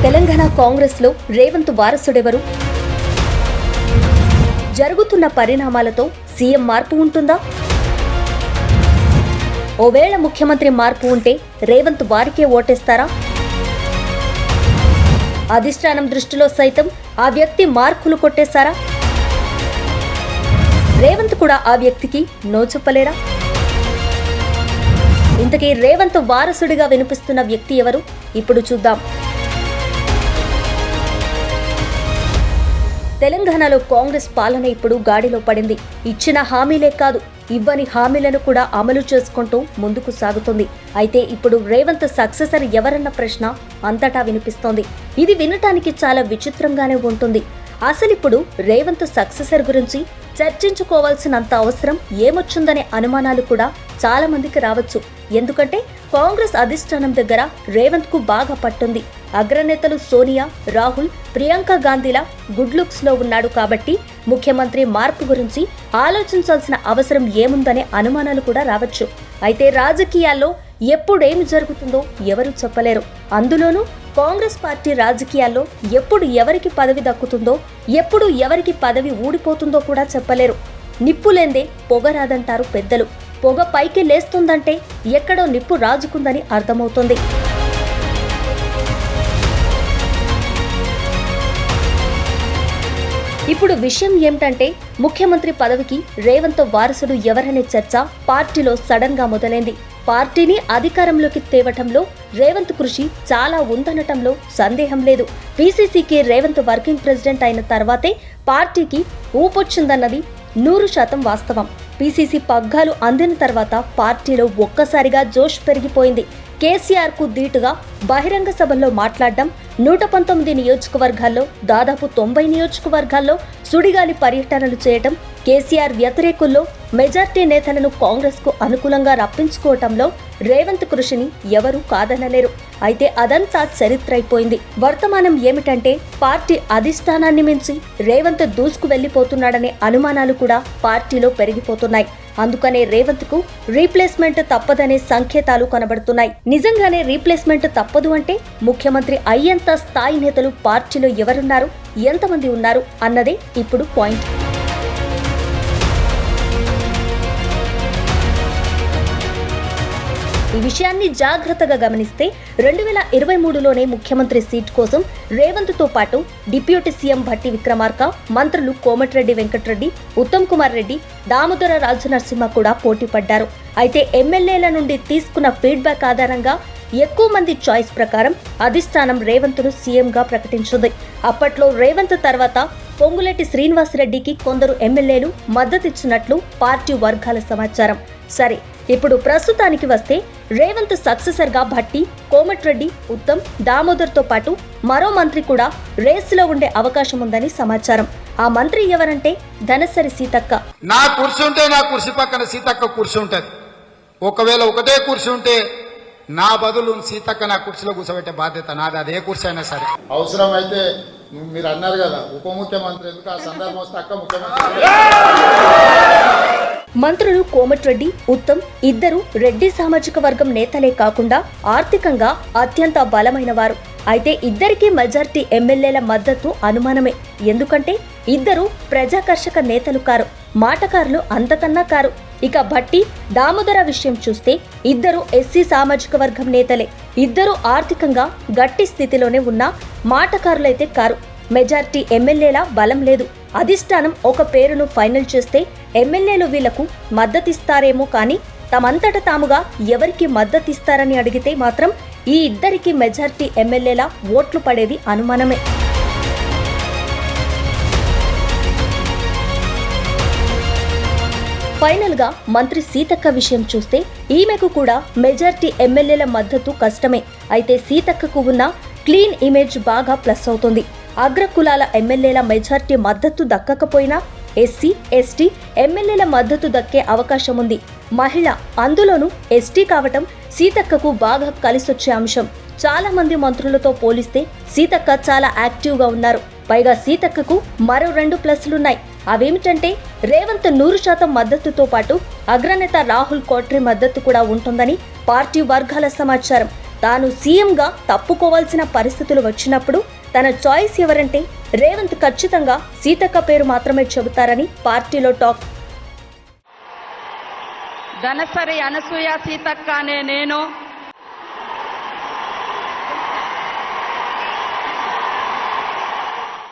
తెలంగాణ కాంగ్రెస్లో రేవంత్ వారసుడెవరు? జరుగుతున్న పరిణామాలతో సీఎం మార్పు ఉంటుందా? ఓవేళ ముఖ్యమంత్రి మార్పు ఉంటే రేవంత్ వారికే ఓటేస్తారా? అధిష్టానం దృష్టిలో సైతం ఆ వ్యక్తి మార్కులు కొట్టేశారా? రేవంత్ కూడా ఆ వ్యక్తికి నో చెప్పలేరా? ఇంతకీ రేవంత్ వారసుడిగా వినిపిస్తున్న వ్యక్తి ఎవరు? ఇప్పుడు చూద్దాం. తెలంగాణలో కాంగ్రెస్ పాలన ఇప్పుడు గాడిలో పడింది. ఇచ్చిన హామీలే కాదు, ఇవ్వని హామీలను కూడా అమలు చేసుకుంటూ ముందుకు సాగుతుంది. అయితే ఇప్పుడు రేవంత్ సక్సెసర్ ఎవరన్న ప్రశ్న అంతటా వినిపిస్తోంది. ఇది వినటానికి చాలా విచిత్రంగానే ఉంటుంది. అసలిప్పుడు రేవంత్ సక్సెసర్ గురించి చర్చించుకోవాల్సినంత అవసరం ఏమొచ్చిందనే అనుమానాలు కూడా చాలా మందికి రావచ్చు. ఎందుకంటే కాంగ్రెస్ అధిష్టానం దగ్గర రేవంత్ కు బాగా పట్టుంది. అగ్రనేతలు సోనియా, రాహుల్, ప్రియాంక గాంధీల గుడ్ లుక్స్ లో ఉన్నాడు కాబట్టి ముఖ్యమంత్రి మార్పు గురించి ఆలోచించాల్సిన అవసరం ఏముందనే అనుమానాలు కూడా రావచ్చు. అయితే రాజకీయాల్లో ఎప్పుడేమి జరుగుతుందో ఎవరూ చెప్పలేరు. అందులోనూ కాంగ్రెస్ పార్టీ రాజకీయాల్లో ఎప్పుడు ఎవరికి పదవి దక్కుతుందో, ఎప్పుడు ఎవరికి పదవి ఊడిపోతుందో కూడా చెప్పలేరు. నిప్పులేందే పొగ రాదంటారు పెద్దలు. పొగ పైకి లేస్తుందంటే ఎక్కడో నిప్పు రాజుకుందని అర్థమవుతుంది. ఇప్పుడు విషయం ఏమిటంటే, ముఖ్యమంత్రి పదవికి రేవంత్ వారసుడు ఎవరనే చర్చ పార్టీలో సడన్ గా మొదలైంది. పార్టీని అధికారంలోకి తేవటంలో రేవంత్ కృషి చాలా ఉందనటంలో సందేహం లేదు. పీసీసీకి రేవంత్ వర్కింగ్ ప్రెసిడెంట్ అయిన తర్వాతే పార్టీకి ఊపొచ్చిందన్నది 100% వాస్తవం. పీసీసీ పగ్గాలు అందిన తర్వాత పార్టీలో ఒక్కసారిగా జోష్ పెరిగిపోయింది. కేసీఆర్ కు ధీటుగా బహిరంగ సభల్లో మాట్లాడడం, 119 నియోజకవర్గాల్లో దాదాపు 90 నియోజకవర్గాల్లో సుడిగాలి పర్యటనలు చేయటం, కేసీఆర్ వ్యతిరేకుల్లో మెజార్టీ నేతలను కాంగ్రెస్ కు అనుకూలంగా రప్పించుకోవటంలో రేవంత్ కృషిని ఎవరూ కాదనలేరు. అయితే అదంతా చరిత్ర అయిపోయింది. వర్తమానం ఏమిటంటే, పార్టీ అధిష్టానాన్ని మించి రేవంత్ దూసుకు వెళ్లిపోతున్నాడనే అనుమానాలు కూడా పార్టీలో పెరిగిపోతున్నాయి. అందుకనే రేవంత్ కు రీప్లేస్మెంట్ తప్పదనే సంకేతాలు కనబడుతున్నాయి. నిజంగానే రీప్లేస్మెంట్ తప్పదు అంటే ముఖ్యమంత్రి అయ్యేంత స్థాయి నేతలు పార్టీలో ఎవరున్నారు, ఎంతమంది ఉన్నారు అన్నదే ఇప్పుడు పాయింట్. ఈ విషయాన్ని జాగ్రత్తగా గమనిస్తే 2023లోనే ముఖ్యమంత్రి సీట్ కోసం రేవంత్ తో పాటు డిప్యూటీ సీఎం భట్టి విక్రమార్క, మంత్రులు కోమటిరెడ్డి వెంకటరెడ్డి, ఉత్తమ్ కుమార్ రెడ్డి, దామోదర రాజనరసింహ కూడా పోటీ పడ్డారు. అయితే ఎమ్మెల్యేల నుండి తీసుకున్న ఫీడ్బ్యాక్ ఆధారంగా ఎక్కువ మంది చాయిస్ ప్రకారం అధిష్టానం రేవంత్ ను సీఎంగా ప్రకటించింది. అప్పట్లో రేవంత్ తర్వాత పొంగులేటి శ్రీనివాసరెడ్డికి కొందరు ఎమ్మెల్యేలు మద్దతిచ్చినట్లు పార్టీ వర్గాల సమాచారం. సరే, ఇప్పుడు ప్రస్తుతానికి వస్తే రేవంత్ సక్సెసర్ గా భట్టి, కోమటిరెడ్డి, ఉత్తమ్, దామోదర్ తో పాటు మరో మంత్రి కూడా రేసులో ఉండే అవకాశం ఉందని సమాచారం. ఆ మంత్రి ఎవరంటే ధనసరి సీతక్క. నా కుర్చీ ఉంటే నా కుర్చీ పక్కన సీతక్క కుర్చీ ఉంటది. ఒకవేళ ఒకటే కుర్చీ ఉంటే నా బదులు సీతక్క నా కుర్చీలో కూర్చోబెట్టే బాధ్యత నాది, అదే కుర్చీ అయినా సరే. అవసరం అయితే మీరు అన్నారు కదా ఉప ముఖ్యమంత్రి ఎందుకు, ఆ సందర్భం వస్తే అక్క ముఖ్యమంత్రి. మంత్రులు కోమటిరెడ్డి, ఉత్తమ్ ఇద్దరు రెడ్డి సామాజిక వర్గం నేతలే కాకుండా ఆర్థికంగా అత్యంత బలమైన వారు. అయితే ఇద్దరికీ మెజార్టీ ఎమ్మెల్యేల మద్దతు అనుమానమే. ఎందుకంటే ఇద్దరు ప్రజాకర్షక నేతలు కారు, మాటకారులు అంతకన్నా కారు. ఇక భట్టి, దామోదర విషయం చూస్తే ఇద్దరు ఎస్సీ సామాజిక వర్గం నేతలే. ఇద్దరు ఆర్థికంగా గట్టి స్థితిలోనే ఉన్న మాటకారులైతే కారు. మెజార్టీ ఎమ్మెల్యేల బలం లేదు. అధిష్టానం ఒక పేరును ఫైనల్ చేస్తే ఎమ్మెల్యేలు వీళ్లకు మద్దతిస్తారేమో కానీ తమంతట తాముగా ఎవరికి మద్దతిస్తారని అడిగితే మాత్రం ఈ ఇద్దరికి మెజార్టీ ఎమ్మెల్యేల ఓట్లు పడేది అనుమానమే. ఫైనల్ గా మంత్రి సీతక్క విషయం చూస్తే ఈమెకు కూడా మెజార్టీ ఎమ్మెల్యేల మద్దతు కష్టమే. అయితే సీతక్కకు ఉన్న క్లీన్ ఇమేజ్ బాగా ప్లస్ అవుతుంది. అగ్రకులాల ఎమ్మెల్యేల మెజార్టీ మద్దతు దక్కకపోయినా ఎస్సీ, ఎస్టీ ఎమ్మెల్యేల మద్దతు దక్కే అవకాశం ఉంది. మహిళ, అందులోనూ ఎస్టీ కావటం సీతక్కకు బాగా కలిసొచ్చే అంశం. చాలా మంది మంత్రులతో పోలిస్తే సీతక్క చాలా యాక్టివ్గా ఉన్నారు. పైగా సీతక్కకు మరో 2 ప్లస్లున్నాయి. అవేమిటంటే రేవంత్ 100% మద్దతుతో పాటు అగ్రనేత రాహుల్ కోట్రి మద్దతు కూడా ఉంటుందని పార్టీ వర్గాల సమాచారం. తాను సీఎంగా తప్పుకోవాల్సిన పరిస్థితులు వచ్చినప్పుడు తన చాయిస్ ఎవరంటే రేవంత్ ఖచ్చితంగా సీతక్క పేరు మాత్రమే చెబుతారని పార్టీలో టాక్. ధనసరి అనసూయ సీతక్క అనే నేను